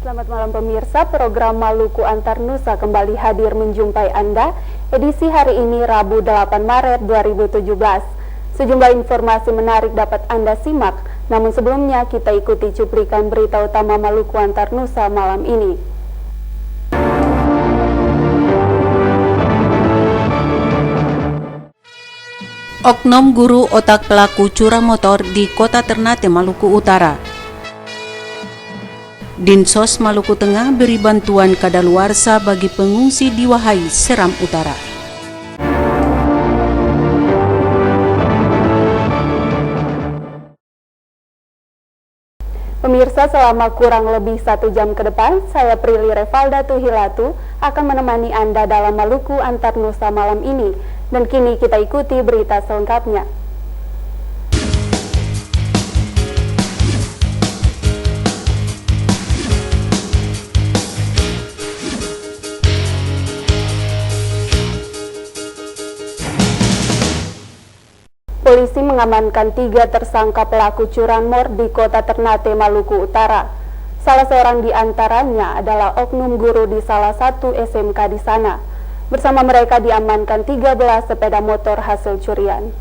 Selamat malam pemirsa, program Maluku Antar Nusa kembali hadir menjumpai Anda edisi hari ini Rabu 8 Maret 2017. Sejumlah informasi menarik dapat Anda simak, namun sebelumnya kita ikuti cuplikan berita utama Maluku Antar Nusa malam ini. Oknum guru otak pelaku curang motor di Kota Ternate, Maluku Utara. Dinsos Maluku Tengah beri bantuan kadaluarsa bagi pengungsi di Wahai, Seram Utara. Pemirsa, selama kurang lebih 1 jam ke depan, saya Prilly Revalda Tuhilatu akan menemani Anda dalam Maluku Antar Nusa malam ini. Dan kini kita ikuti berita selengkapnya. Polisi mengamankan 3 tersangka pelaku curanmor di Kota Ternate, Maluku Utara. Salah seorang di antaranya adalah oknum guru di salah satu SMK di sana. Bersama mereka diamankan 13 sepeda motor hasil curian.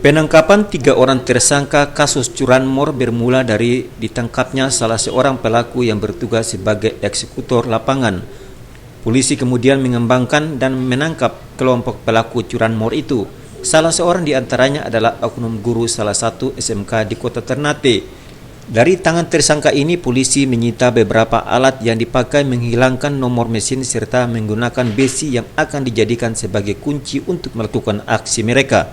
Penangkapan 3 orang tersangka kasus curanmor bermula dari ditangkapnya salah seorang pelaku yang bertugas sebagai eksekutor lapangan. Polisi kemudian mengembangkan dan menangkap kelompok pelaku curanmor itu. Salah seorang di antaranya adalah oknum guru salah satu SMK di Kota Ternate. Dari tangan tersangka ini, polisi menyita beberapa alat yang dipakai menghilangkan nomor mesin serta menggunakan besi yang akan dijadikan sebagai kunci untuk melakukan aksi mereka.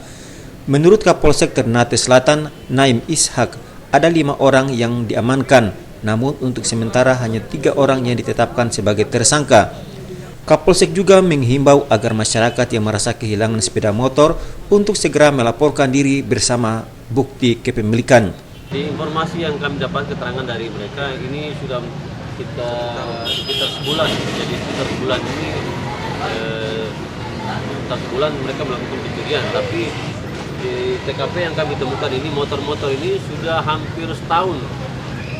Menurut Kapolsek Ternate Selatan, Naim Ishak, ada 5 orang yang diamankan, namun untuk sementara hanya 3 orang yang ditetapkan sebagai tersangka. Kapolsek juga menghimbau agar masyarakat yang merasa kehilangan sepeda motor untuk segera melaporkan diri bersama bukti kepemilikan. Di informasi yang kami dapat keterangan dari mereka, ini sudah sekitar sebulan, jadi sekitar sebulan ini sebulan mereka melakukan pencurian, tapi di TKP yang kami temukan ini motor-motor ini sudah hampir setahun.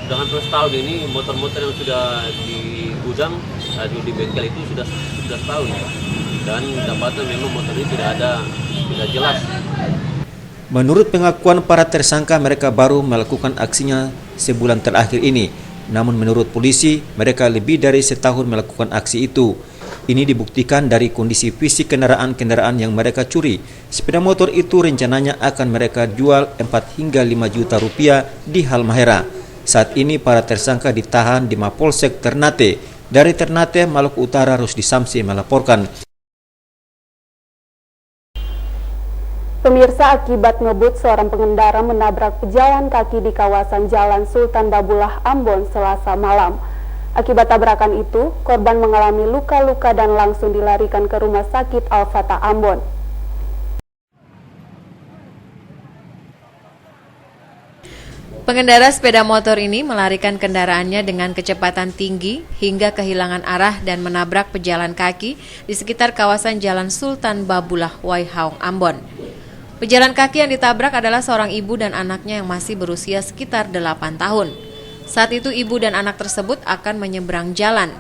Sudah hampir setahun ini motor-motor yang sudah di gudang di bengkel itu sudah setahun. Dan dapatan memang motor ini tidak jelas. Menurut pengakuan para tersangka, mereka baru melakukan aksinya sebulan terakhir ini. Namun menurut polisi, mereka lebih dari setahun melakukan aksi itu. Ini dibuktikan dari kondisi fisik kendaraan-kendaraan yang mereka curi. Sepeda motor itu rencananya akan mereka jual 4 hingga 5 juta rupiah di Halmahera. Saat ini para tersangka ditahan di Mapolsek Ternate. Dari Ternate, Maluku Utara, Rusdi Samsi melaporkan. Pemirsa, akibat ngebut, seorang pengendara menabrak pejalan kaki di kawasan Jalan Sultan Babulah, Ambon, Selasa malam. Akibat tabrakan itu, korban mengalami luka-luka dan langsung dilarikan ke Rumah Sakit Al-Fatah Ambon. Pengendara sepeda motor ini melarikan kendaraannya dengan kecepatan tinggi hingga kehilangan arah dan menabrak pejalan kaki di sekitar kawasan Jalan Sultan Babulah, Waihaong, Ambon. Pejalan kaki yang ditabrak adalah seorang ibu dan anaknya yang masih berusia sekitar 8 tahun. Saat itu ibu dan anak tersebut akan menyeberang jalan.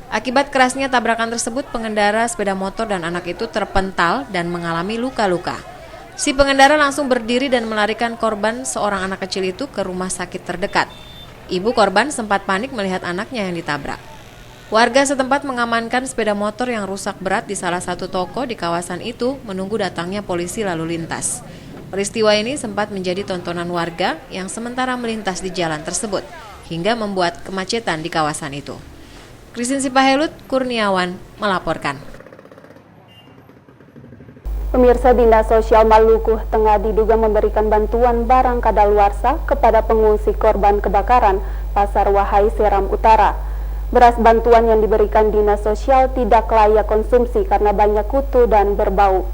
Akibat kerasnya tabrakan tersebut, pengendara sepeda motor dan anak itu terpental dan mengalami luka-luka. Si pengendara langsung berdiri dan melarikan korban, seorang anak kecil itu, ke rumah sakit terdekat. Ibu korban sempat panik melihat anaknya yang ditabrak. Warga setempat mengamankan sepeda motor yang rusak berat di salah satu toko di kawasan itu menunggu datangnya polisi lalu lintas. Peristiwa ini sempat menjadi tontonan warga yang sementara melintas di jalan tersebut, hingga membuat kemacetan di kawasan itu. Christine Sipahelut Kurniawan melaporkan. Pemirsa, Dinas Sosial Maluku Tengah diduga memberikan bantuan barang kadaluarsa kepada pengungsi korban kebakaran Pasar Wahai, Seram Utara. Beras bantuan yang diberikan Dinas Sosial tidak layak konsumsi karena banyak kutu dan berbau.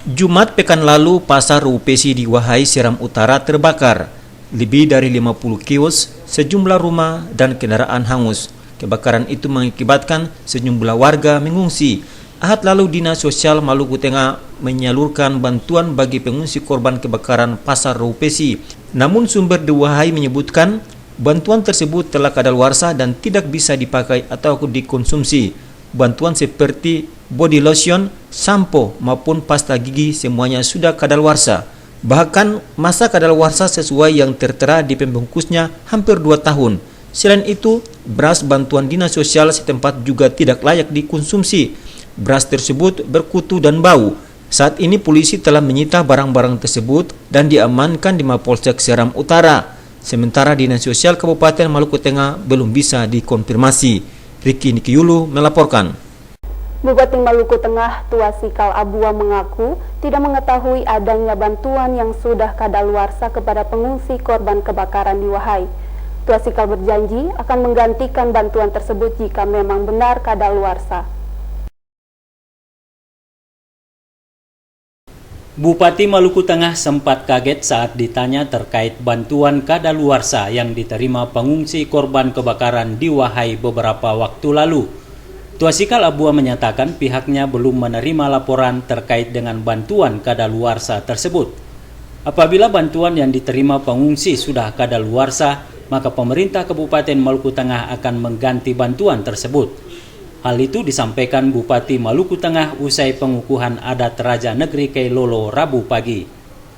Jumat pekan lalu, pasar Rupesi di Wahai, Seram Utara terbakar. Lebih dari 50 kios, sejumlah rumah, dan kendaraan hangus. Kebakaran itu mengakibatkan sejumlah warga mengungsi. Ahad lalu Dinas Sosial Maluku Tengah menyalurkan bantuan bagi pengungsi korban kebakaran Pasar Roupesi. Namun sumber di Wahai menyebutkan bantuan tersebut telah kadaluarsa dan tidak bisa dipakai atau dikonsumsi. Bantuan seperti body lotion, sampo maupun pasta gigi semuanya sudah kadaluarsa. Bahkan masa kadaluarsa sesuai yang tertera di pembungkusnya hampir 2 tahun. Selain itu, beras bantuan Dinas Sosial setempat juga tidak layak dikonsumsi. Beras tersebut berkutu dan bau. Saat ini polisi telah menyita barang-barang tersebut dan diamankan di Mapolsek Seram Utara. Sementara Dinas Sosial Kabupaten Maluku Tengah belum bisa dikonfirmasi. Riki Nikiyulu melaporkan. Bupati Maluku Tengah Tuasikal Abua mengaku tidak mengetahui adanya bantuan yang sudah kadaluarsa kepada pengungsi korban kebakaran di Wahai. Tuasikal berjanji akan menggantikan bantuan tersebut jika memang benar kadaluarsa. Bupati Maluku Tengah sempat kaget saat ditanya terkait bantuan kadaluarsa yang diterima pengungsi korban kebakaran di Wahai beberapa waktu lalu. Tuasikal Abua menyatakan pihaknya belum menerima laporan terkait dengan bantuan kadaluarsa tersebut. Apabila bantuan yang diterima pengungsi sudah kadaluarsa, maka pemerintah Kabupaten Maluku Tengah akan mengganti bantuan tersebut. Hal itu disampaikan Bupati Maluku Tengah usai pengukuhan adat Raja Negeri Kailolo Rabu pagi.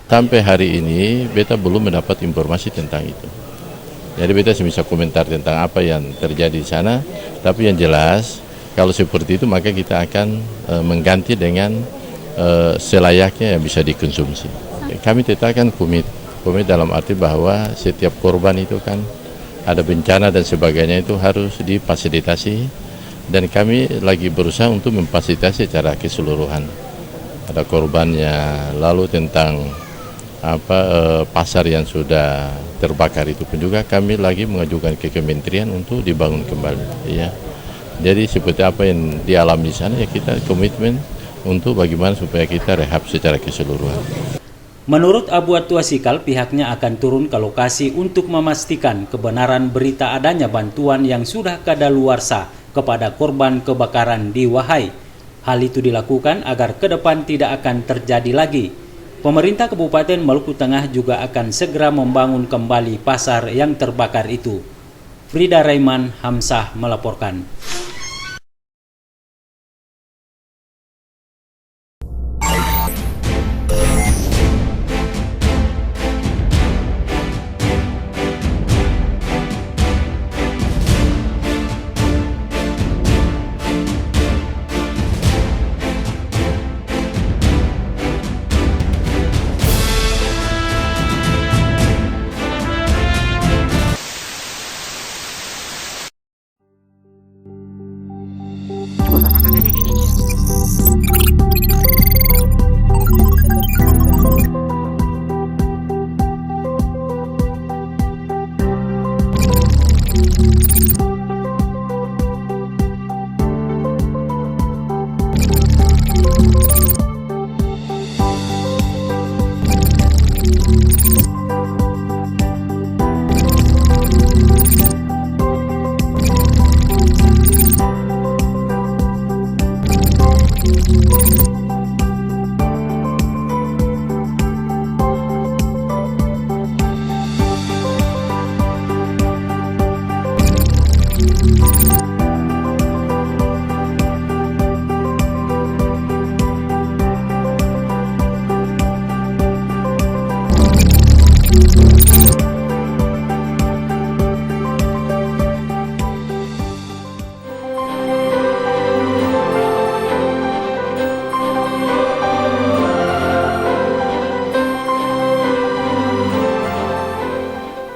Sampai hari ini beta belum mendapat informasi tentang itu. Jadi beta bisa komentar tentang apa yang terjadi di sana, tapi yang jelas kalau seperti itu maka kita akan mengganti dengan selayaknya yang bisa dikonsumsi. Kami tetapkan komit dalam arti bahwa setiap korban itu kan ada bencana dan sebagainya itu harus difasilitasi. Dan kami lagi berusaha untuk memfasilitasi secara keseluruhan. Ada korbannya, lalu tentang pasar yang sudah terbakar itu pun juga kami lagi mengajukan ke kementerian untuk dibangun kembali. Ya. Jadi seperti apa yang dialami di sana ya kita komitmen untuk bagaimana supaya kita rehab secara keseluruhan. Menurut Abua Tuasikal, pihaknya akan turun ke lokasi untuk memastikan kebenaran berita adanya bantuan yang sudah kadaluarsa kepada korban kebakaran di Wahai. Hal itu dilakukan agar ke depan tidak akan terjadi lagi. Pemerintah Kabupaten Maluku Tengah juga akan segera membangun kembali pasar yang terbakar itu. Frida Raiman Hamzah melaporkan.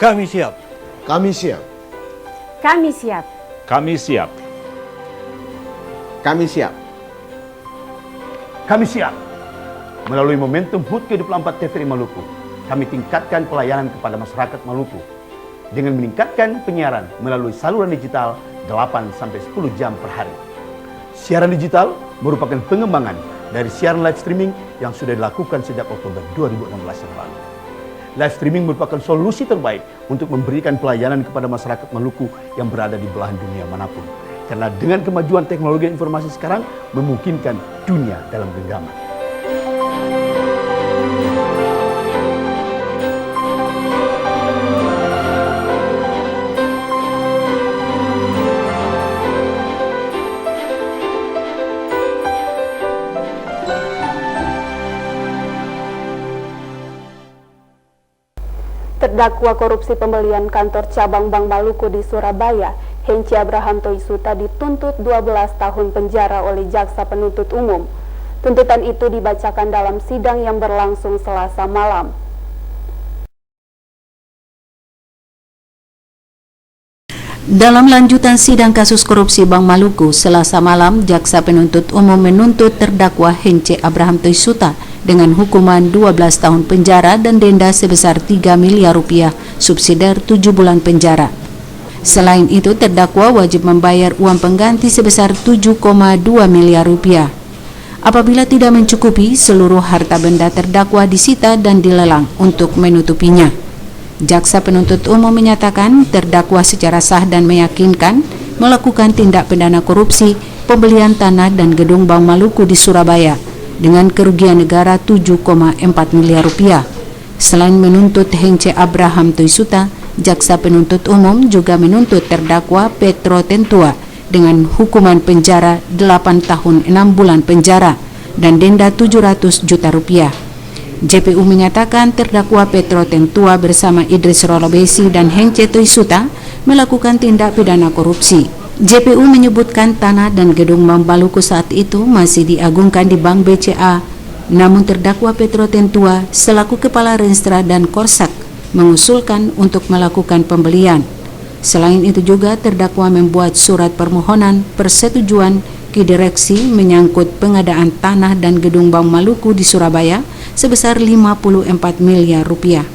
Kami siap. Kami siap. Kami siap. Kami siap. Kami siap. Kami siap. Melalui momentum HUT ke-24 TVRI Maluku, kami tingkatkan pelayanan kepada masyarakat Maluku dengan meningkatkan penyiaran melalui saluran digital 8-10 jam per hari. Siaran digital merupakan pengembangan dari siaran live streaming yang sudah dilakukan sejak Oktober 2016 yang lalu. Live streaming merupakan solusi terbaik untuk memberikan pelayanan kepada masyarakat Maluku yang berada di belahan dunia manapun. Karena dengan kemajuan teknologi informasi sekarang memungkinkan dunia dalam genggaman. Terdakwa korupsi pembelian kantor cabang Bank Maluku di Surabaya, Hengki Abraham Toisuta dituntut 12 tahun penjara oleh jaksa penuntut umum. Tuntutan itu dibacakan dalam sidang yang berlangsung Selasa malam. Dalam lanjutan sidang kasus korupsi Bank Maluku, Selasa malam, jaksa penuntut umum menuntut terdakwa Hengki Abraham Toisuta dengan hukuman 12 tahun penjara dan denda sebesar 3 miliar rupiah, subsidiar 7 bulan penjara. Selain itu, terdakwa wajib membayar uang pengganti sebesar 7,2 miliar rupiah. Apabila tidak mencukupi, seluruh harta benda terdakwa disita dan dilelang untuk menutupinya. Jaksa penuntut umum menyatakan terdakwa secara sah dan meyakinkan melakukan tindak pidana korupsi pembelian tanah dan gedung Bank Maluku di Surabaya dengan kerugian negara 7,4 miliar rupiah. Selain menuntut Hengki Abraham Toisuta, jaksa penuntut umum juga menuntut terdakwa Petro Tentua dengan hukuman penjara 8 tahun 6 bulan penjara dan denda 700 juta rupiah. JPU menyatakan terdakwa Petro Tentua bersama Idris Rolobesi dan Hengki Toisuta melakukan tindak pidana korupsi. JPU menyebutkan tanah dan gedung Bank Maluku saat itu masih diagungkan di Bank BCA. Namun terdakwa Petro Tentua selaku Kepala Renstra dan Korsak mengusulkan untuk melakukan pembelian. Selain itu juga terdakwa membuat surat permohonan persetujuan ke direksi menyangkut pengadaan tanah dan gedung Bank Maluku di Surabaya sebesar 54 miliar rupiah.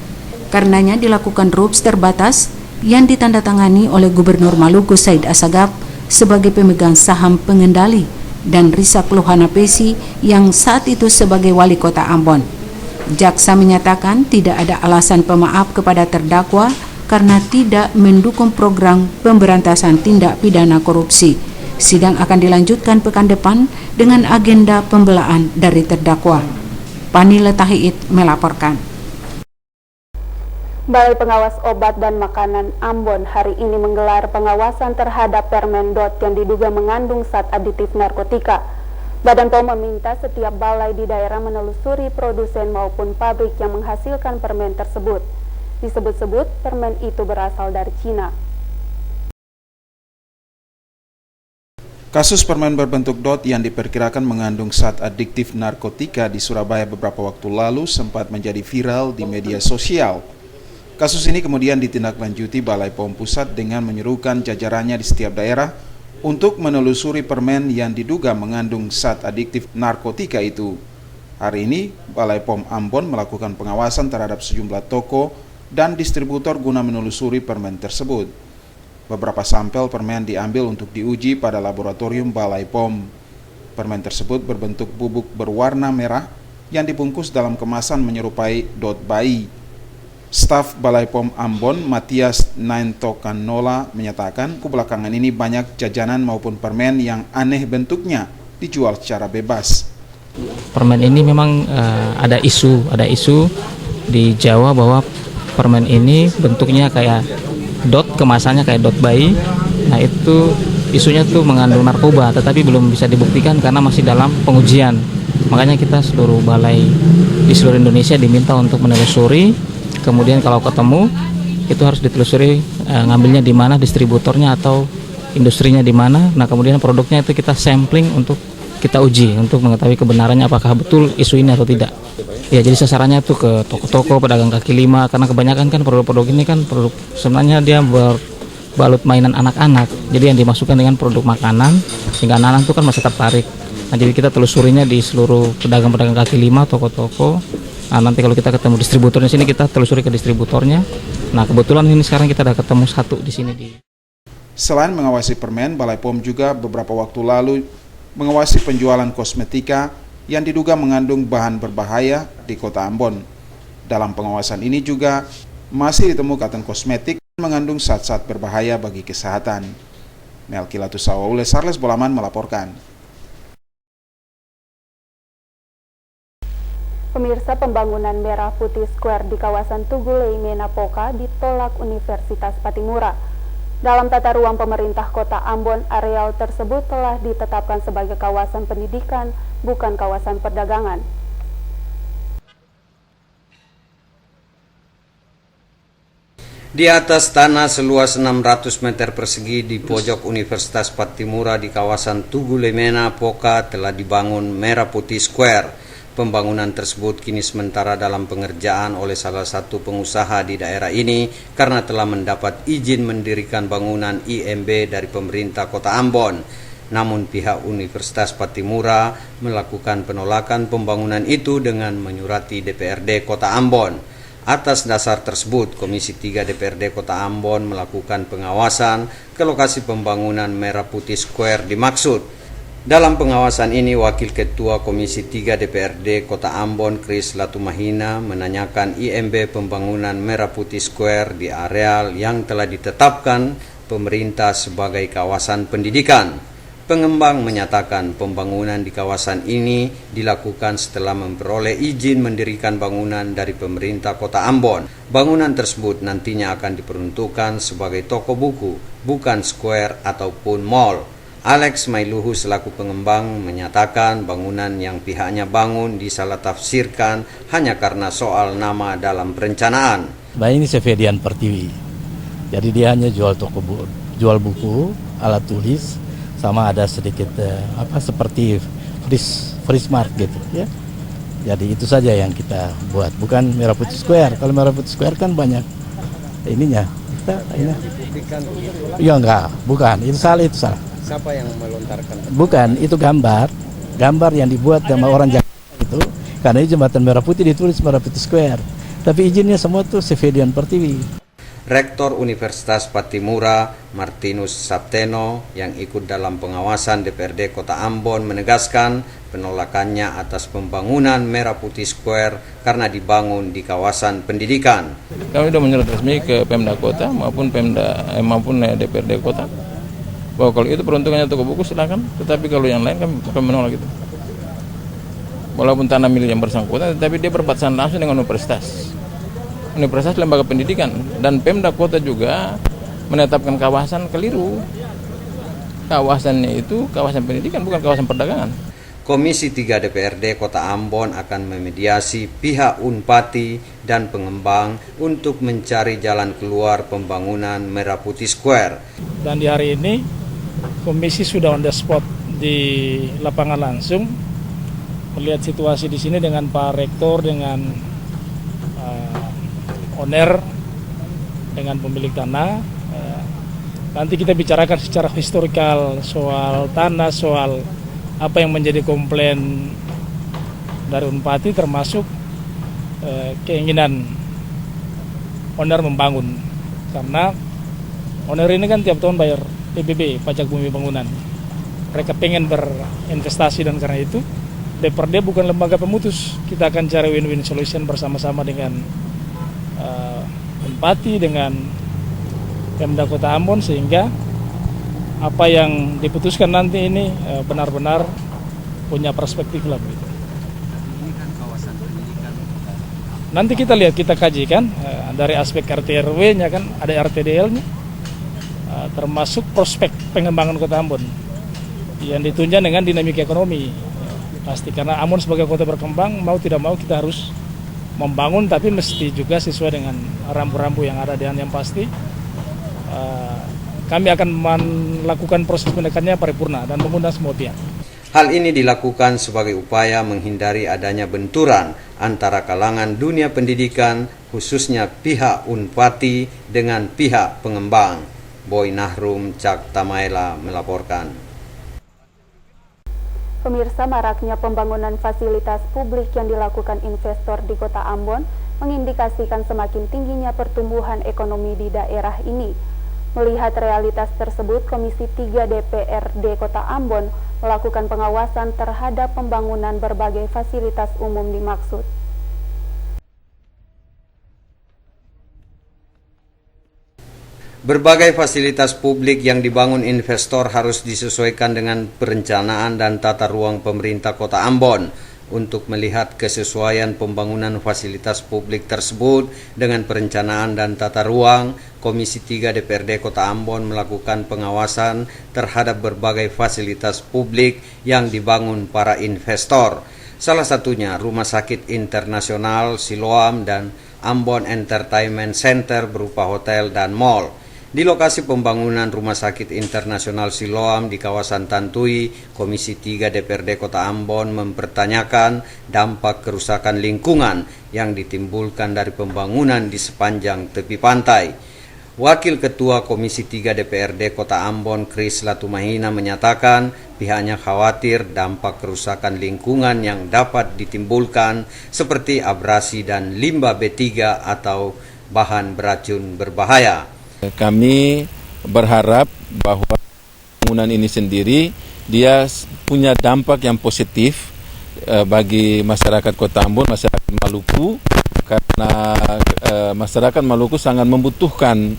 Karenanya dilakukan RUPS terbatas yang ditandatangani oleh Gubernur Maluku Said Assagaf sebagai pemegang saham pengendali dan Risak Lohana Pesi yang saat itu sebagai wali kota Ambon. Jaksa menyatakan tidak ada alasan pemaaf kepada terdakwa karena tidak mendukung program pemberantasan tindak pidana korupsi. Sidang akan dilanjutkan pekan depan dengan agenda pembelaan dari terdakwa. Pani Letahiit melaporkan. Balai Pengawas Obat dan Makanan Ambon hari ini menggelar pengawasan terhadap permen DOT yang diduga mengandung zat aditif narkotika. Badan POM meminta setiap balai di daerah menelusuri produsen maupun pabrik yang menghasilkan permen tersebut. Disebut-sebut permen itu berasal dari Cina. Kasus permen berbentuk DOT yang diperkirakan mengandung zat adiktif narkotika di Surabaya beberapa waktu lalu sempat menjadi viral di media sosial. Kasus ini kemudian ditindaklanjuti Balai POM Pusat dengan menyerukan jajarannya di setiap daerah untuk menelusuri permen yang diduga mengandung zat adiktif narkotika itu. Hari ini, Balai POM Ambon melakukan pengawasan terhadap sejumlah toko dan distributor guna menelusuri permen tersebut. Beberapa sampel permen diambil untuk diuji pada laboratorium Balai POM. Permen tersebut berbentuk bubuk berwarna merah yang dibungkus dalam kemasan menyerupai DOT bayi. Staf Balai POM Ambon, Matias Naintokanola, menyatakan belakangan ini banyak jajanan maupun permen yang aneh bentuknya dijual secara bebas. Permen ini memang ada isu di Jawa bahwa permen ini bentuknya kayak DOT, kemasannya kayak DOT bayi. Nah itu isunya tuh mengandung narkoba, tetapi belum bisa dibuktikan karena masih dalam pengujian. Makanya kita seluruh balai di seluruh Indonesia diminta untuk menelusuri. Kemudian kalau ketemu itu harus ditelusuri ngambilnya di mana, distributornya atau industrinya di mana. Nah kemudian produknya itu kita sampling untuk kita uji untuk mengetahui kebenarannya apakah betul isu ini atau tidak. Ya jadi sasarannya tuh ke toko-toko, pedagang kaki lima, karena kebanyakan kan produk-produk ini kan produk sebenarnya dia berbalut mainan anak-anak. Jadi yang dimasukkan dengan produk makanan sehingga anak-anak itu kan masih tertarik. Nah jadi kita telusurinya di seluruh pedagang-pedagang kaki lima, toko-toko. Nah nanti kalau kita ketemu distributornya sini kita telusuri ke distributornya. Nah kebetulan ini sekarang kita udah ketemu satu di sini. Selain mengawasi permen, Balai POM juga beberapa waktu lalu mengawasi penjualan kosmetika yang diduga mengandung bahan berbahaya di kota Ambon. Dalam pengawasan ini juga masih ditemukan kosmetik yang mengandung zat-zat berbahaya bagi kesehatan. Melki Latusawa, Charles Bolaman melaporkan. Pemirsa, pembangunan Merah Putih Square di kawasan Tugulei Menapoka ditolak Universitas Patimura. Dalam tata ruang pemerintah Kota Ambon, areal tersebut telah ditetapkan sebagai kawasan pendidikan, bukan kawasan perdagangan. Di atas tanah seluas 600 meter persegi di pojok Universitas Patimura di kawasan Tugulei Menapoka telah dibangun Merah Putih Square. Pembangunan tersebut kini sementara dalam pengerjaan oleh salah satu pengusaha di daerah ini karena telah mendapat izin mendirikan bangunan IMB dari pemerintah Kota Ambon. Namun pihak Universitas Patimura melakukan penolakan pembangunan itu dengan menyurati DPRD Kota Ambon. Atas dasar tersebut, Komisi 3 DPRD Kota Ambon melakukan pengawasan ke lokasi pembangunan Merah Putih Square dimaksud. Dalam pengawasan ini, Wakil Ketua Komisi 3 DPRD Kota Ambon, Kris Latumahina, menanyakan IMB pembangunan Merah Putih Square di areal yang telah ditetapkan pemerintah sebagai kawasan pendidikan. Pengembang menyatakan pembangunan di kawasan ini dilakukan setelah memperoleh izin mendirikan bangunan dari pemerintah Kota Ambon. Bangunan tersebut nantinya akan diperuntukkan sebagai toko buku, bukan square ataupun mall. Alex Mailuhu selaku pengembang menyatakan bangunan yang pihaknya bangun disalah tafsirkan hanya karena soal nama dalam perencanaan. Nah, ini Sevedian Pertiwi. Jadi dia hanya jual jual buku, alat tulis, sama ada sedikit seperti free smart gitu ya. Jadi itu saja yang kita buat, bukan Merah Putih Square. Kalau Merah Putih Square kan banyak ininya. Iya enggak, bukan. Itu salah. Siapa yang melontarkan? Bukan, itu gambar yang dibuat sama orang Jakarta itu. Karena ini jembatan Merah Putih ditulis Merah Putih Square. Tapi izinnya semua tuh Sevedian Pertiwi. Rektor Universitas Patimura, Martinus Sapteno, yang ikut dalam pengawasan DPRD Kota Ambon menegaskan penolakannya atas pembangunan Merah Putih Square karena dibangun di kawasan pendidikan. Kami sudah menyurat resmi ke Pemda Kota maupun DPRD Kota bahwa kalau itu peruntukannya toko buku silakan, tetapi kalau yang lain kami menolak itu. Walaupun tanah milik yang bersangkutan, tetapi dia berbatasan langsung dengan universitas lembaga pendidikan, dan Pemda Kota juga menetapkan kawasan keliru. Kawasannya itu kawasan pendidikan, bukan kawasan perdagangan. Komisi 3 DPRD Kota Ambon akan memediasi pihak Unpati dan pengembang untuk mencari jalan keluar pembangunan Merah Putih Square. Dan di hari ini komisi sudah on the spot di lapangan langsung melihat situasi di sini dengan Pak Rektor, dengan owner, dengan pemilik tanah. Nanti kita bicarakan secara historikal soal tanah, soal apa yang menjadi komplain dari Unpati, termasuk keinginan owner membangun. Karena owner ini kan tiap tahun bayar PBB, pajak bumi bangunan. Mereka pengen berinvestasi, dan karena itu DPRD bukan lembaga pemutus. Kita akan cari win-win solution bersama-sama dengan Unpati, dengan Pemda Kota Ambon, sehingga apa yang diputuskan nanti ini benar-benar punya perspektif lah begitu. Nanti kita lihat, kita kaji kan dari aspek RT RW-nya kan, ada RTDL-nya, termasuk prospek pengembangan Kota Ambon yang ditunjang dengan dinamika ekonomi. Pasti karena Ambon sebagai kota berkembang, mau tidak mau kita harus membangun, tapi mesti juga sesuai dengan rambu-rambu yang ada. Dan yang pasti kami akan melakukan proses pendekannya paripurna dan mengundang semua pihak. Hal ini dilakukan sebagai upaya menghindari adanya benturan antara kalangan dunia pendidikan, khususnya pihak Unpati dengan pihak pengembang. Boy Nahrum, Cak Tamaela melaporkan. Pemirsa, maraknya pembangunan fasilitas publik yang dilakukan investor di Kota Ambon mengindikasikan semakin tingginya pertumbuhan ekonomi di daerah ini. Melihat realitas tersebut, Komisi 3 DPRD Kota Ambon melakukan pengawasan terhadap pembangunan berbagai fasilitas umum dimaksud. Berbagai fasilitas publik yang dibangun investor harus disesuaikan dengan perencanaan dan tata ruang pemerintah Kota Ambon. Untuk melihat kesesuaian pembangunan fasilitas publik tersebut dengan perencanaan dan tata ruang, Komisi 3 DPRD Kota Ambon melakukan pengawasan terhadap berbagai fasilitas publik yang dibangun para investor. Salah satunya Rumah Sakit Internasional Siloam dan Ambon Entertainment Center berupa hotel dan mall. Di lokasi pembangunan Rumah Sakit Internasional Siloam di kawasan Tantui, Komisi 3 DPRD Kota Ambon mempertanyakan dampak kerusakan lingkungan yang ditimbulkan dari pembangunan di sepanjang tepi pantai. Wakil Ketua Komisi 3 DPRD Kota Ambon, Kris Latumahina, menyatakan pihaknya khawatir dampak kerusakan lingkungan yang dapat ditimbulkan seperti abrasi dan limbah B3 atau bahan beracun berbahaya. Kami berharap bahwa bangunan ini sendiri dia punya dampak yang positif bagi masyarakat Kota Ambon, masyarakat Maluku, karena masyarakat Maluku sangat membutuhkan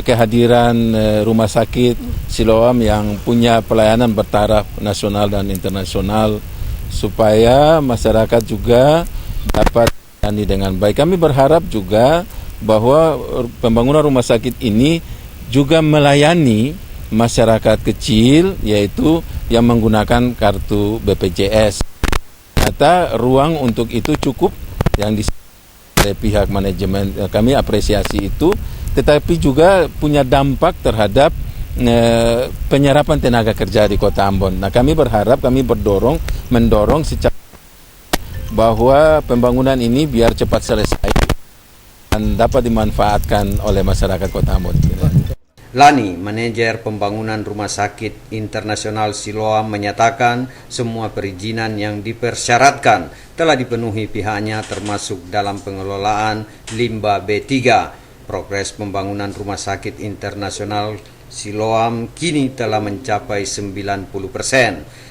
kehadiran Rumah Sakit Siloam yang punya pelayanan bertaraf nasional dan internasional supaya masyarakat juga dapat melayani dengan baik. Kami berharap juga bahwa pembangunan rumah sakit ini juga melayani masyarakat kecil, yaitu yang menggunakan kartu BPJS. Ternyata ruang untuk itu cukup yang oleh pihak manajemen, kami apresiasi itu, tetapi juga punya dampak terhadap penyerapan tenaga kerja di Kota Ambon. Nah, kami berharap, kami mendorong secara bahwa pembangunan ini biar cepat selesai dan dapat dimanfaatkan oleh masyarakat Kota Ambon. Lani, manajer pembangunan Rumah Sakit Internasional Siloam, menyatakan semua perizinan yang dipersyaratkan telah dipenuhi pihaknya termasuk dalam pengelolaan limbah B3. Progres pembangunan Rumah Sakit Internasional Siloam kini telah mencapai 90%,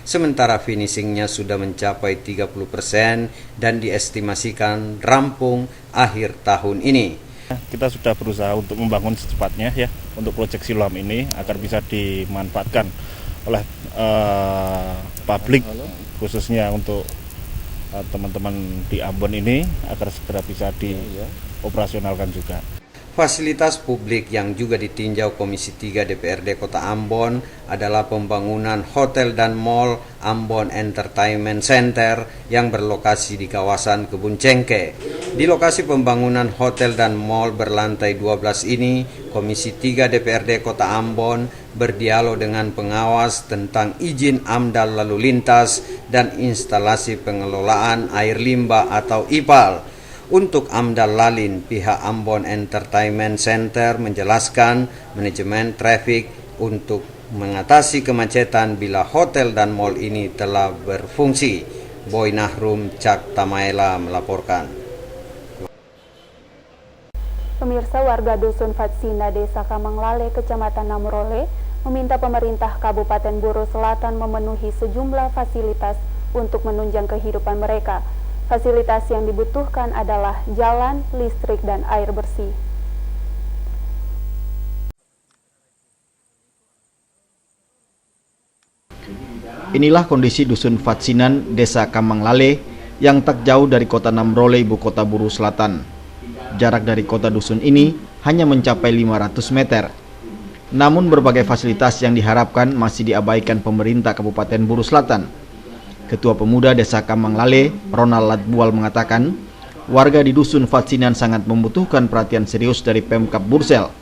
sementara finishingnya sudah mencapai 30% dan diestimasikan rampung akhir tahun ini. Kita sudah berusaha untuk membangun secepatnya ya untuk proyek Siloam ini agar bisa dimanfaatkan oleh publik, khususnya untuk teman-teman di Ambon ini agar segera bisa dioperasionalkan juga. Fasilitas publik yang juga ditinjau Komisi 3 DPRD Kota Ambon adalah pembangunan hotel dan mall Ambon Entertainment Center yang berlokasi di kawasan Kebun Cengke. Di lokasi pembangunan hotel dan mall berlantai 12 ini, Komisi 3 DPRD Kota Ambon berdialog dengan pengawas tentang izin AMDAL lalu lintas dan instalasi pengelolaan air limbah atau IPAL. Untuk AMDAL Lalin, pihak Ambon Entertainment Center menjelaskan manajemen traffic untuk mengatasi kemacetan bila hotel dan mall ini telah berfungsi. Boy Nahrum Cak Tamaela melaporkan. Pemirsa, warga Dusun Fatsina, Desa Kamanglale, Kecamatan Namrole, meminta pemerintah Kabupaten Buru Selatan memenuhi sejumlah fasilitas untuk menunjang kehidupan mereka. Fasilitas yang dibutuhkan adalah jalan, listrik, dan air bersih. Inilah kondisi Dusun Fatsinan, Desa Kamanglale, yang tak jauh dari kota Namrole, ibu kota Buru Selatan. Jarak dari kota dusun ini hanya mencapai 500 meter. Namun berbagai fasilitas yang diharapkan masih diabaikan pemerintah Kabupaten Buru Selatan. Ketua Pemuda Desa Kamanglale, Ronald Latbual, mengatakan warga di Dusun Fatsinan sangat membutuhkan perhatian serius dari Pemkab Bursel.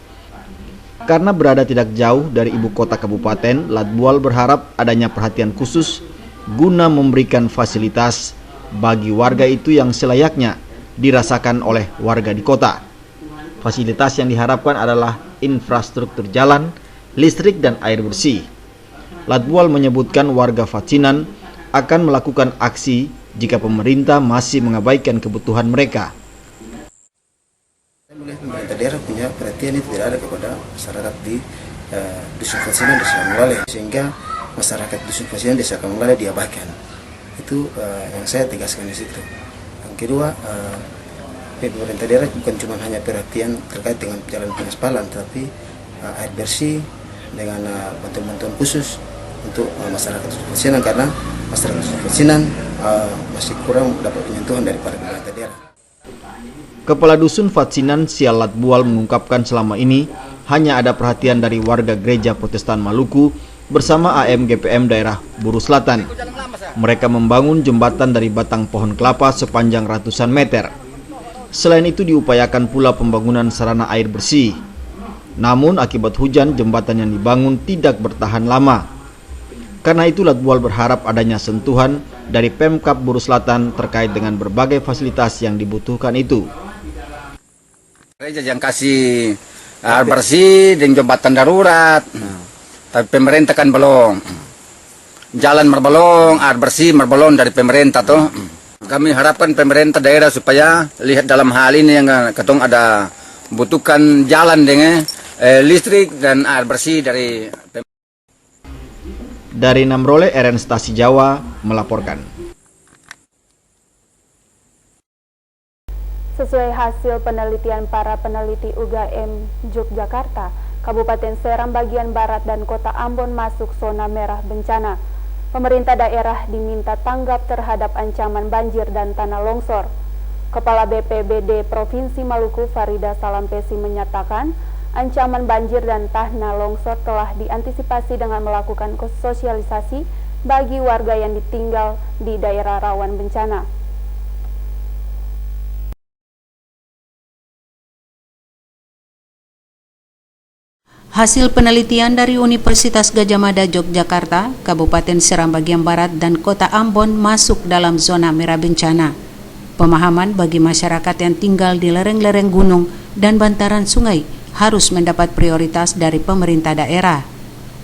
Karena berada tidak jauh dari ibu kota kabupaten, Latbual berharap adanya perhatian khusus guna memberikan fasilitas bagi warga itu yang selayaknya dirasakan oleh warga di kota. Fasilitas yang diharapkan adalah infrastruktur jalan, listrik, dan air bersih. Latbual menyebutkan warga Fatsinan akan melakukan aksi jika pemerintah masih mengabaikan kebutuhan mereka. Pemerintah daerah punya perhatian itu tidak ada kepada masyarakat di Dusun Fatsinan, Desa Kamanglale, sehingga masyarakat Dusun Fatsinan, Desa Kamanglale diabaikan. Itu yang saya tegaskan di situ. Yang kedua, pemerintah daerah bukan cuma hanya perhatian terkait dengan jalan pengaspalan, tapi air bersih dengan bantuan-bantuan khusus untuk masyarakat Sulawesi karena masyarakat Sulawesi masih kurang dapat penyentuhan daripada pemerintah daerah. Kepala Dusun Fatsinan Sialat Bual mengungkapkan selama ini hanya ada perhatian dari warga Gereja Protestan Maluku bersama AMGPM daerah Buru Selatan. Mereka membangun jembatan dari batang pohon kelapa sepanjang ratusan meter. Selain itu diupayakan pula pembangunan sarana air bersih. Namun akibat hujan jembatan yang dibangun tidak bertahan lama. Karena itu Latbual berharap adanya sentuhan dari Pemkab Buru Selatan terkait dengan berbagai fasilitas yang dibutuhkan itu. Gereja yang kasih air bersih dan jembatan darurat. Tapi pemerintah kan belum. Jalan merbelong, air bersih merbelong dari pemerintah tuh. Kami harapkan pemerintah daerah supaya lihat dalam hal ini yang ketong ada butuhkan jalan dengan listrik dan air bersih dari pemerintah. Dari Namrole, RN Stasi Jawa melaporkan. Sesuai hasil penelitian para peneliti UGM Yogyakarta, Kabupaten Seram bagian Barat dan Kota Ambon masuk zona merah bencana. Pemerintah daerah diminta tanggap terhadap ancaman banjir dan tanah longsor. Kepala BPBD Provinsi Maluku Farida Salampesi menyatakan, ancaman banjir dan tanah longsor telah diantisipasi dengan melakukan sosialisasi bagi warga yang ditinggal di daerah rawan bencana. Hasil penelitian dari Universitas Gadjah Mada Yogyakarta, Kabupaten Seram bagian Barat dan Kota Ambon masuk dalam zona merah bencana. Pemahaman bagi masyarakat yang tinggal di lereng-lereng gunung dan bantaran sungai harus mendapat prioritas dari pemerintah daerah.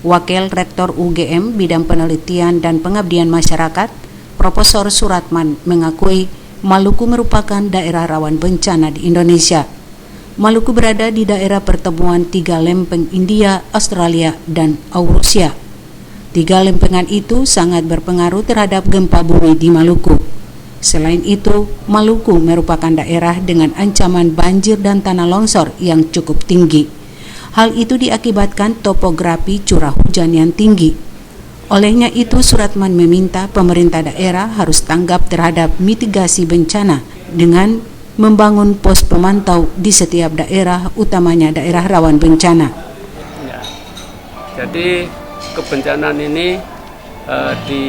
Wakil Rektor UGM Bidang Penelitian dan Pengabdian Masyarakat, Profesor Suratman mengakui Maluku merupakan daerah rawan bencana di Indonesia. Maluku berada di daerah pertemuan 3 lempeng India, Australia, dan Eurasia. 3 lempengan itu sangat berpengaruh terhadap gempa bumi di Maluku. Selain itu, Maluku merupakan daerah dengan ancaman banjir dan tanah longsor yang cukup tinggi. Hal itu diakibatkan topografi curah hujan yang tinggi. Olehnya itu, Suratman meminta pemerintah daerah harus tanggap terhadap mitigasi bencana dengan membangun pos pemantau di setiap daerah, utamanya daerah rawan bencana. Ya, jadi kebencanaan ini di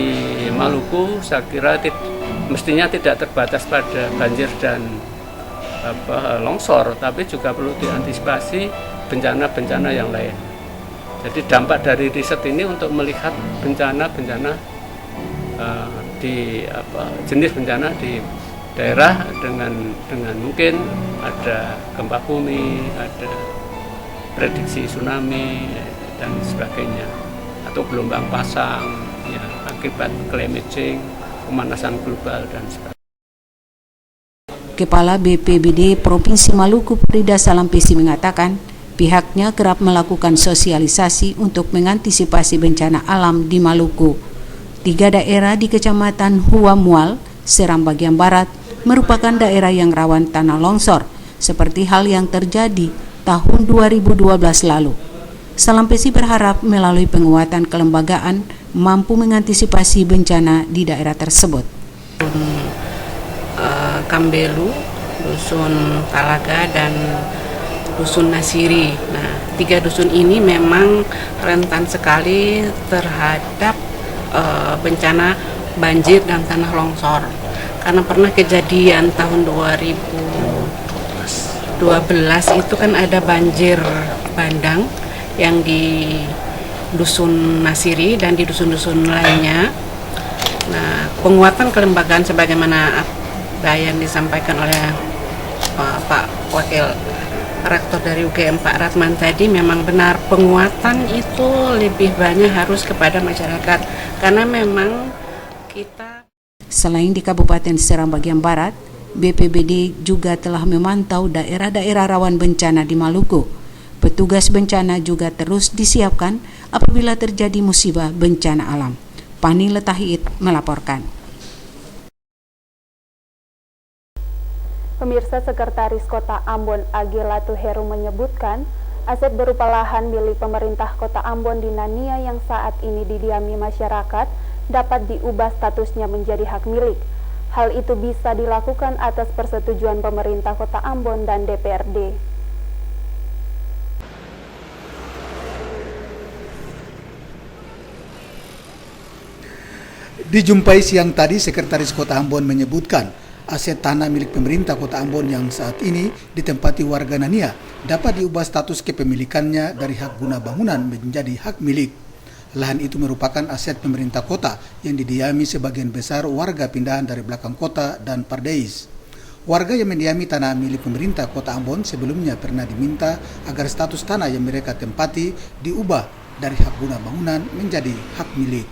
Maluku saya kira mestinya tidak terbatas pada banjir dan longsor, tapi juga perlu diantisipasi bencana-bencana yang lain. Jadi dampak dari riset ini untuk melihat bencana-bencana di jenis bencana di daerah dengan mungkin ada gempa bumi, ada prediksi tsunami dan sebagainya, atau gelombang pasang ya, akibat climate change, pemanasan global dan sebagainya. Kepala BPBD Provinsi Maluku Farida Salampesi mengatakan pihaknya kerap melakukan sosialisasi untuk mengantisipasi bencana alam di Maluku. 3 daerah di Kecamatan Hua Mual, Seram bagian Barat merupakan daerah yang rawan tanah longsor, seperti hal yang terjadi tahun 2012 lalu. Salampesi berharap melalui penguatan kelembagaan mampu mengantisipasi bencana di daerah tersebut. Kambelu, Dusun Talaga, dan Dusun Nasiri. Nah, 3 dusun ini memang rentan sekali terhadap bencana banjir dan tanah longsor. Karena pernah kejadian tahun 2012 itu kan ada banjir bandang yang di Dusun Nasiri dan di dusun-dusun lainnya. Nah, penguatan kelembagaan sebagaimana yang disampaikan oleh Pak Wakil Rektor dari UGM Pak Ratman tadi memang benar, penguatan itu lebih banyak harus kepada masyarakat karena memang kita. Selain di Kabupaten Seram bagian Barat, BPBD juga telah memantau daerah-daerah rawan bencana di Maluku. Petugas bencana juga terus disiapkan apabila terjadi musibah bencana alam. Pani Letahit melaporkan. Pemirsa, Sekretaris Kota Ambon Age Latuheru menyebutkan Aset berupa lahan milik pemerintah Kota Ambon di Nania yang saat ini didiami masyarakat dapat diubah statusnya menjadi hak milik. Hal itu bisa dilakukan atas persetujuan pemerintah Kota Ambon dan DPRD. Dijumpai siang tadi, Sekretaris Kota Ambon menyebutkan aset tanah milik pemerintah Kota Ambon yang saat ini ditempati warga Nania dapat diubah status kepemilikannya dari hak guna bangunan menjadi hak milik. Lahan itu merupakan aset pemerintah kota yang didiami sebagian besar warga pindahan dari belakang kota dan Pardeis. Warga yang mendiami tanah milik pemerintah Kota Ambon sebelumnya pernah diminta agar status tanah yang mereka tempati diubah dari hak guna bangunan menjadi hak milik.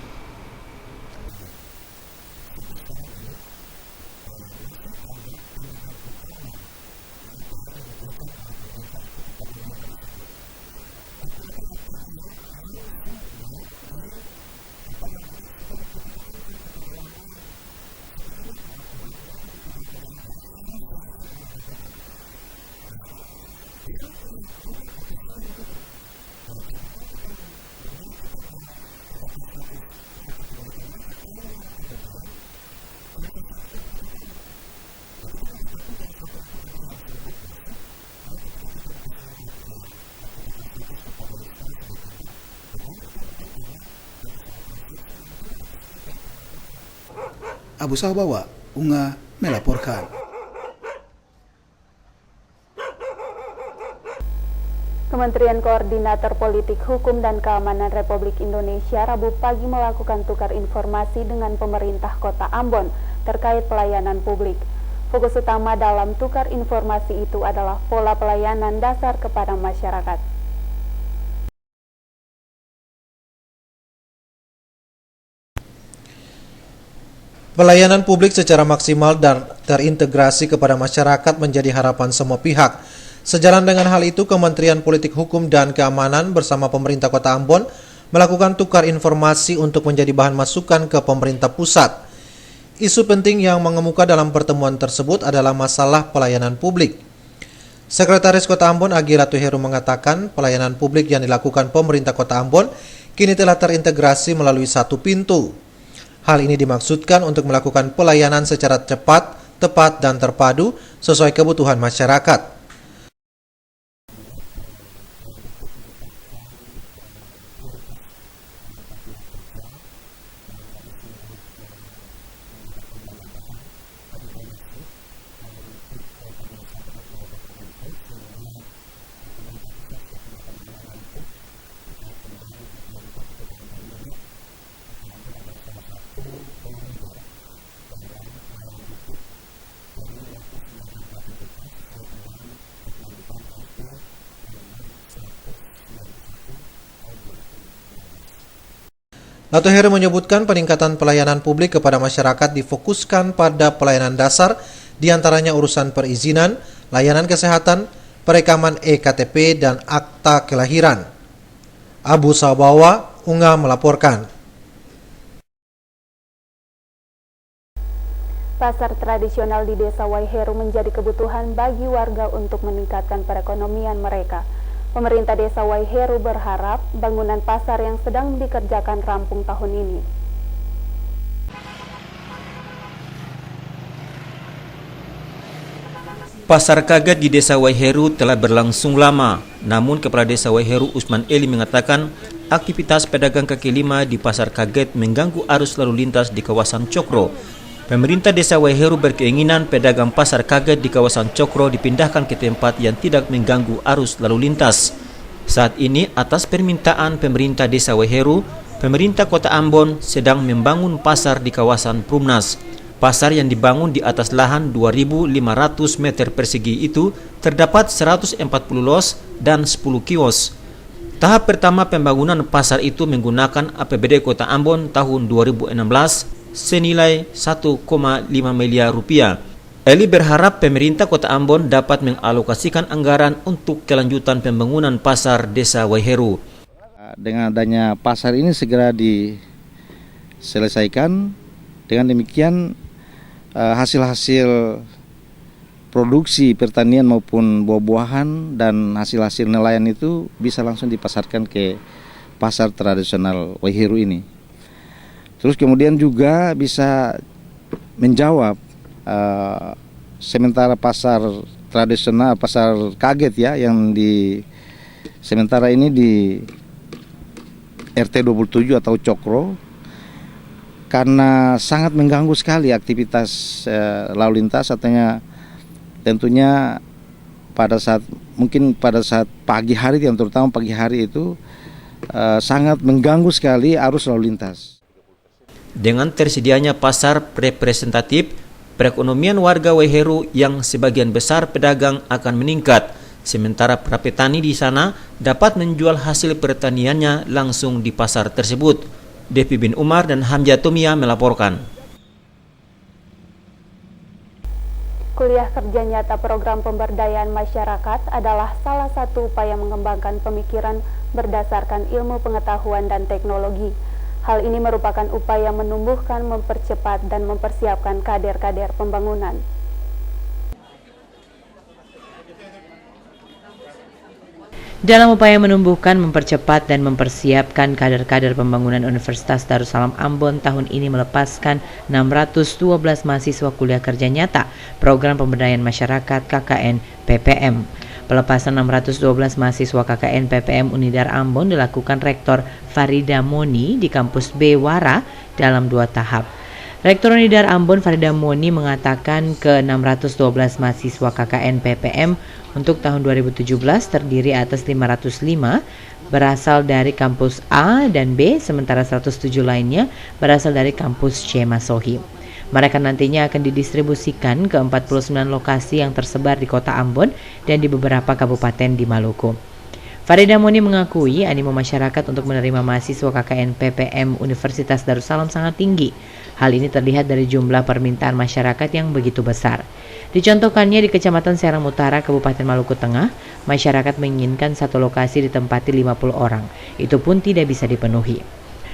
Abu Sabawa, Unga melaporkan. Kementerian Koordinator Politik Hukum dan Keamanan Republik Indonesia Rabu pagi melakukan tukar informasi dengan pemerintah Kota Ambon terkait pelayanan publik. Fokus utama dalam tukar informasi itu adalah pola pelayanan dasar kepada masyarakat. Pelayanan publik secara maksimal dan terintegrasi kepada masyarakat menjadi harapan semua pihak. Sejalan dengan hal itu, Kementerian Politik Hukum dan Keamanan bersama pemerintah Kota Ambon melakukan tukar informasi untuk menjadi bahan masukan ke pemerintah pusat. Isu penting yang mengemuka dalam pertemuan tersebut adalah masalah pelayanan publik. Sekretaris Kota Ambon Agi Ratu Heru mengatakan pelayanan publik yang dilakukan pemerintah Kota Ambon kini telah terintegrasi melalui satu pintu. Hal ini dimaksudkan untuk melakukan pelayanan secara cepat, tepat, dan terpadu sesuai kebutuhan masyarakat. Ratu Heru menyebutkan peningkatan pelayanan publik kepada masyarakat difokuskan pada pelayanan dasar, diantaranya urusan perizinan, layanan kesehatan, perekaman EKTP, dan akta kelahiran. Abu Sabawa, Unga melaporkan. Pasar tradisional di Desa Waiheru menjadi kebutuhan bagi warga untuk meningkatkan perekonomian mereka. Pemerintah Desa Waiheru berharap bangunan pasar yang sedang dikerjakan rampung tahun ini. Pasar kaget di Desa Waiheru telah berlangsung lama, namun Kepala Desa Waiheru Usman Eli mengatakan aktivitas pedagang kaki lima di Pasar Kaget mengganggu arus lalu lintas di kawasan Cokro. Pemerintah Desa Waiheru berkeinginan pedagang Pasar Kaget di kawasan Cokro dipindahkan ke tempat yang tidak mengganggu arus lalu lintas. Saat ini, atas permintaan pemerintah Desa Waiheru, pemerintah Kota Ambon sedang membangun pasar di kawasan Prumnas. Pasar yang dibangun di atas lahan 2.500 meter persegi itu terdapat 140 los dan 10 kios. Tahap pertama pembangunan pasar itu menggunakan APBD Kota Ambon tahun 2016 senilai 1,5 miliar rupiah. Eli berharap pemerintah Kota Ambon dapat mengalokasikan anggaran untuk kelanjutan pembangunan pasar Desa Waiheru. Dengan adanya pasar ini segera diselesaikan, dengan demikian hasil-hasil produksi pertanian maupun buah-buahan dan hasil-hasil nelayan itu bisa langsung dipasarkan ke pasar tradisional Waiheru ini. Terus kemudian juga bisa menjawab sementara pasar tradisional, pasar kaget ya, yang di sementara ini di RT 27 atau Cokro, karena sangat mengganggu sekali aktivitas lalu lintas, artinya tentunya pada saat pagi hari, yang terutama pagi hari itu sangat mengganggu sekali arus lalu lintas. Dengan tersedianya pasar representatif, perekonomian warga Waiheru yang sebagian besar pedagang akan meningkat, sementara para petani di sana dapat menjual hasil pertaniannya langsung di pasar tersebut. Devi bin Umar dan Hamzah Tomia melaporkan. Kuliah kerja nyata program pemberdayaan masyarakat adalah salah satu upaya mengembangkan pemikiran berdasarkan ilmu pengetahuan dan teknologi. Hal ini merupakan upaya menumbuhkan, mempercepat, dan mempersiapkan kader-kader pembangunan. Dalam upaya menumbuhkan, mempercepat, dan mempersiapkan kader-kader pembangunan Universitas Darussalam Ambon tahun ini melepaskan 612 mahasiswa kuliah kerja nyata program pemberdayaan masyarakat KKN PPM. Pelepasan 612 mahasiswa KKN PPM Unidar Ambon dilakukan Rektor Farida Moni di kampus B Wara dalam 2 tahap. Rektor Unidar Ambon Farida Moni mengatakan ke 612 mahasiswa KKN PPM untuk tahun 2017 terdiri atas 505 berasal dari kampus A dan B, sementara 107 lainnya berasal dari kampus C Masohi. Mereka nantinya akan didistribusikan ke 49 lokasi yang tersebar di kota Ambon dan di beberapa kabupaten di Maluku. Farida Moni mengakui animo masyarakat untuk menerima mahasiswa KKN PPM Universitas Darussalam sangat tinggi. Hal ini terlihat dari jumlah permintaan masyarakat yang begitu besar. Dicontohkannya di Kecamatan Serang Utara, Kabupaten Maluku Tengah, masyarakat menginginkan satu lokasi ditempati 50 orang. Itu pun tidak bisa dipenuhi.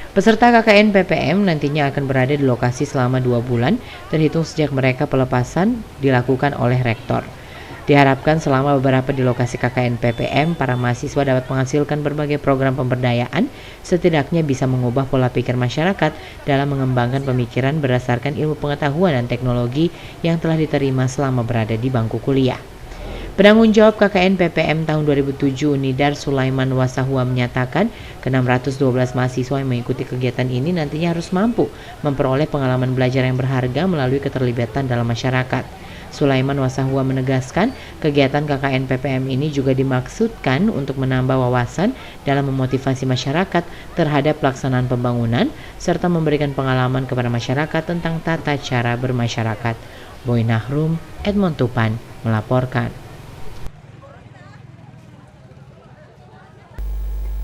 Peserta KKN PPM nantinya akan berada di lokasi selama 2 bulan, terhitung sejak mereka pelepasan dilakukan oleh rektor. Diharapkan selama beberapa di lokasi KKN PPM, para mahasiswa dapat menghasilkan berbagai program pemberdayaan, setidaknya bisa mengubah pola pikir masyarakat dalam mengembangkan pemikiran berdasarkan ilmu pengetahuan dan teknologi yang telah diterima selama berada di bangku kuliah. Penanggung jawab KKN PPM tahun 2007 Unidar Sulaiman Wasahua menyatakan ke 612 mahasiswa yang mengikuti kegiatan ini nantinya harus mampu memperoleh pengalaman belajar yang berharga melalui keterlibatan dalam masyarakat. Sulaiman Wasahua menegaskan kegiatan KKN PPM ini juga dimaksudkan untuk menambah wawasan dalam memotivasi masyarakat terhadap pelaksanaan pembangunan serta memberikan pengalaman kepada masyarakat tentang tata cara bermasyarakat. Boy Nahrum, Edmond Tupan melaporkan.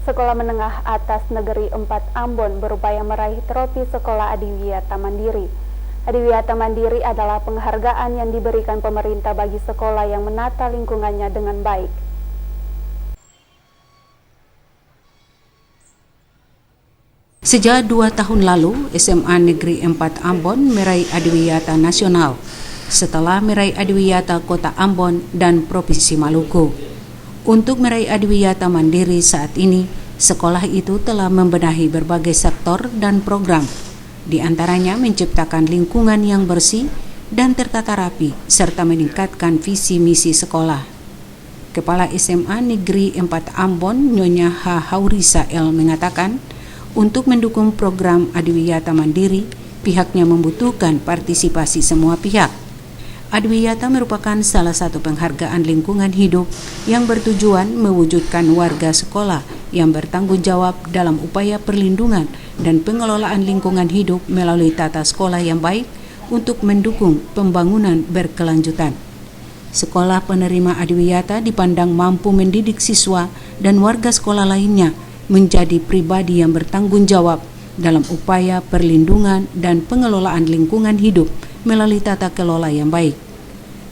Sekolah Menengah Atas Negeri 4 Ambon berupaya meraih trofi Sekolah Adiwiyata Mandiri. Adiwiyata Mandiri adalah penghargaan yang diberikan pemerintah bagi sekolah yang menata lingkungannya dengan baik. Sejak 2 tahun lalu, SMA Negeri 4 Ambon meraih Adiwiyata Nasional setelah meraih Adiwiyata Kota Ambon dan Provinsi Maluku. Untuk meraih Adiwiyata Mandiri saat ini, sekolah itu telah membenahi berbagai sektor dan program, di antaranya menciptakan lingkungan yang bersih dan tertata rapi, serta meningkatkan visi misi sekolah. Kepala SMA Negeri 4 Ambon, Nyonya H. Haurisa El mengatakan, untuk mendukung program Adiwiyata Mandiri, pihaknya membutuhkan partisipasi semua pihak. Adiwiyata merupakan salah satu penghargaan lingkungan hidup yang bertujuan mewujudkan warga sekolah yang bertanggung jawab dalam upaya perlindungan dan pengelolaan lingkungan hidup melalui tata sekolah yang baik untuk mendukung pembangunan berkelanjutan. Sekolah penerima Adiwiyata dipandang mampu mendidik siswa dan warga sekolah lainnya menjadi pribadi yang bertanggung jawab dalam upaya perlindungan dan pengelolaan lingkungan hidup melalui tata kelola yang baik.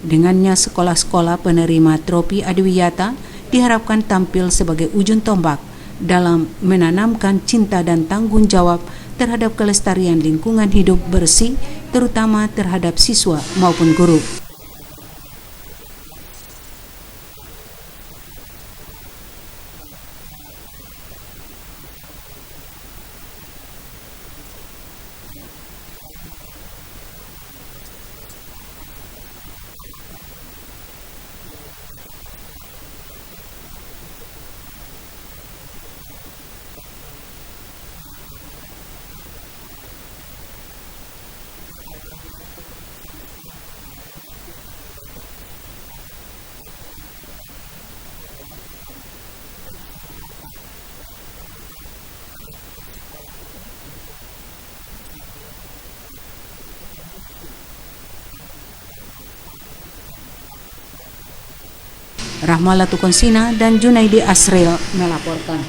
Dengannya sekolah-sekolah penerima trofi Adiwiyata diharapkan tampil sebagai ujung tombak dalam menanamkan cinta dan tanggung jawab terhadap kelestarian lingkungan hidup bersih, terutama terhadap siswa maupun guru. Rahmala Tukonsina dan Junaidi Asril melaporkan.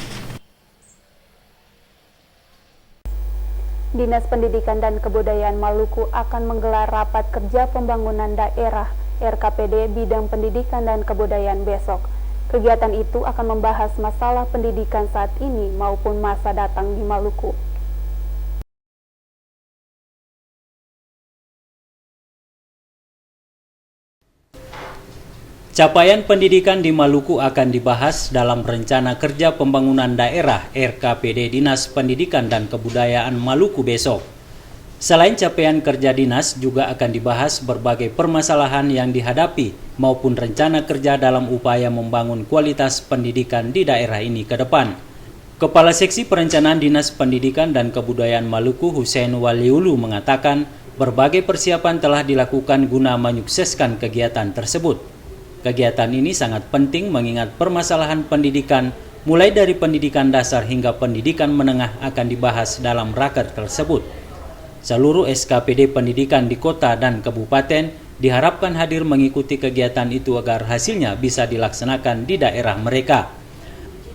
Dinas Pendidikan dan Kebudayaan Maluku akan menggelar rapat kerja pembangunan daerah RKPD bidang pendidikan dan kebudayaan besok. Kegiatan itu akan membahas masalah pendidikan saat ini maupun masa datang di Maluku. Capaian pendidikan di Maluku akan dibahas dalam Rencana Kerja Pembangunan Daerah RKPD Dinas Pendidikan dan Kebudayaan Maluku besok. Selain capaian kerja dinas, juga akan dibahas berbagai permasalahan yang dihadapi maupun rencana kerja dalam upaya membangun kualitas pendidikan di daerah ini ke depan. Kepala Seksi Perencanaan Dinas Pendidikan dan Kebudayaan Maluku Hussein Waliulu mengatakan berbagai persiapan telah dilakukan guna menyukseskan kegiatan tersebut. Kegiatan ini sangat penting mengingat permasalahan pendidikan mulai dari pendidikan dasar hingga pendidikan menengah akan dibahas dalam raker tersebut. Seluruh SKPD pendidikan di kota dan kabupaten diharapkan hadir mengikuti kegiatan itu agar hasilnya bisa dilaksanakan di daerah mereka.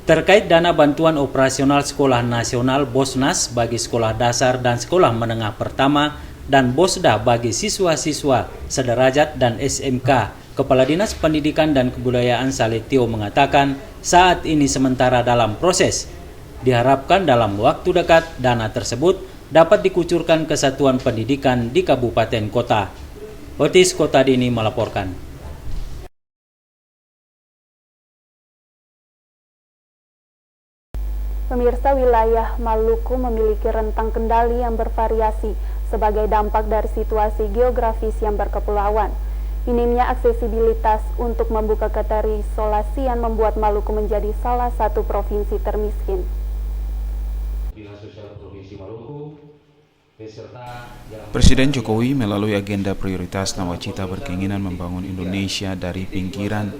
Terkait dana bantuan operasional Sekolah Nasional Bosnas bagi sekolah dasar dan sekolah menengah pertama dan Bosda bagi siswa-siswa sederajat dan SMK, Kepala Dinas Pendidikan dan Kebudayaan Saletio mengatakan saat ini sementara dalam proses. Diharapkan dalam waktu dekat dana tersebut dapat dikucurkan ke satuan pendidikan di kabupaten kota. Otis Kotadini melaporkan. Pemirsa, wilayah Maluku memiliki rentang kendali yang bervariasi sebagai dampak dari situasi geografis yang berkepulauan. Minimnya aksesibilitas untuk membuka keterisolasian membuat Maluku menjadi salah satu provinsi termiskin. Presiden Jokowi melalui agenda prioritas Nawacita berkeinginan membangun Indonesia dari pinggiran.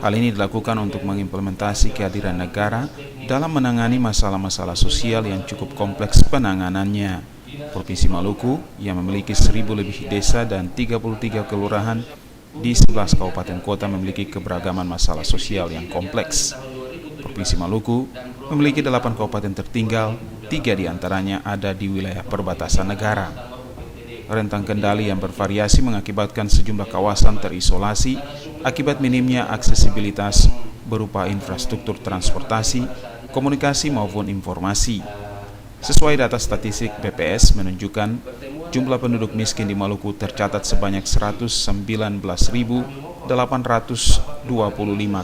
Hal ini dilakukan untuk mengimplementasi kehadiran negara dalam menangani masalah-masalah sosial yang cukup kompleks penanganannya. Provinsi Maluku yang memiliki 1.000 lebih desa dan 33 kelurahan di 11 kabupaten kota memiliki keberagaman masalah sosial yang kompleks. Provinsi Maluku memiliki 8 kabupaten tertinggal, 3 diantaranya ada di wilayah perbatasan negara. Rentang kendali yang bervariasi mengakibatkan sejumlah kawasan terisolasi akibat minimnya aksesibilitas berupa infrastruktur transportasi, komunikasi maupun informasi. Sesuai data statistik BPS menunjukkan jumlah penduduk miskin di Maluku tercatat sebanyak 119.825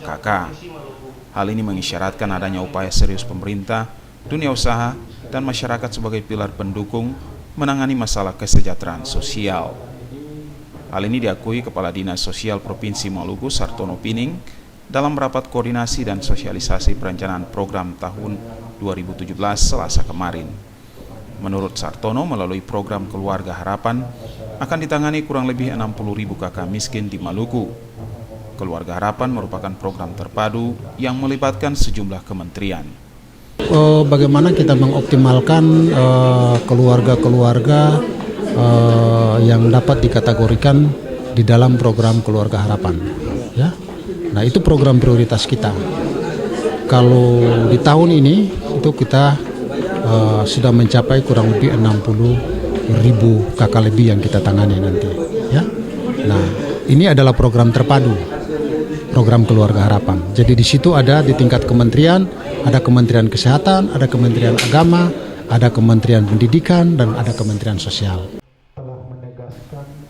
KK. Hal ini mengisyaratkan adanya upaya serius pemerintah, dunia usaha, dan masyarakat sebagai pilar pendukung menangani masalah kesejahteraan sosial. Hal ini diakui Kepala Dinas Sosial Provinsi Maluku Sartono Pining dalam rapat koordinasi dan sosialisasi perencanaan program tahun 2017 Selasa kemarin. Menurut Sartono, melalui program Keluarga Harapan akan ditangani kurang lebih 60.000 kakak miskin di Maluku. Keluarga Harapan merupakan program terpadu yang melibatkan sejumlah kementerian. Bagaimana kita mengoptimalkan keluarga-keluarga yang dapat dikategorikan di dalam program Keluarga Harapan, ya. Nah, itu program prioritas kita. Kalau di tahun ini itu kita sudah mencapai kurang lebih 60.000 kakak lebih yang kita tangani nanti, ya. Nah, ini adalah program terpadu, program Keluarga Harapan. Jadi di situ ada di tingkat kementerian, ada Kementerian Kesehatan, ada Kementerian Agama, ada Kementerian Pendidikan, dan ada Kementerian Sosial.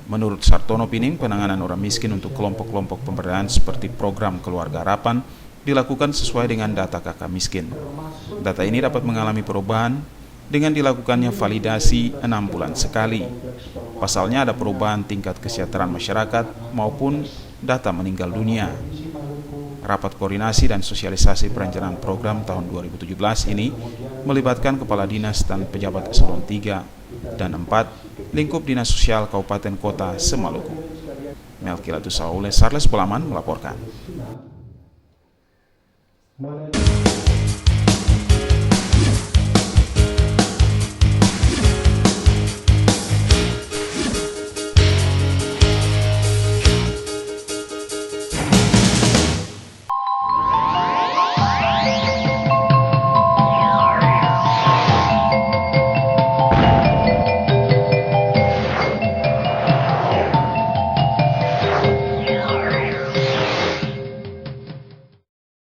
Menurut Sartono Pining, penanganan orang miskin untuk kelompok-kelompok pemberdayaan seperti program Keluarga Harapan dilakukan sesuai dengan data kakak miskin. Data ini dapat mengalami perubahan dengan dilakukannya validasi 6 bulan sekali. Pasalnya ada perubahan tingkat kesejahteraan masyarakat maupun data meninggal dunia. Rapat koordinasi dan sosialisasi perencanaan program tahun 2017 ini melibatkan kepala dinas dan pejabat eselon 3 dan 4 lingkup dinas sosial Kabupaten Kota Semaluku. Melkilatus Saule Sarles Pelaman melaporkan.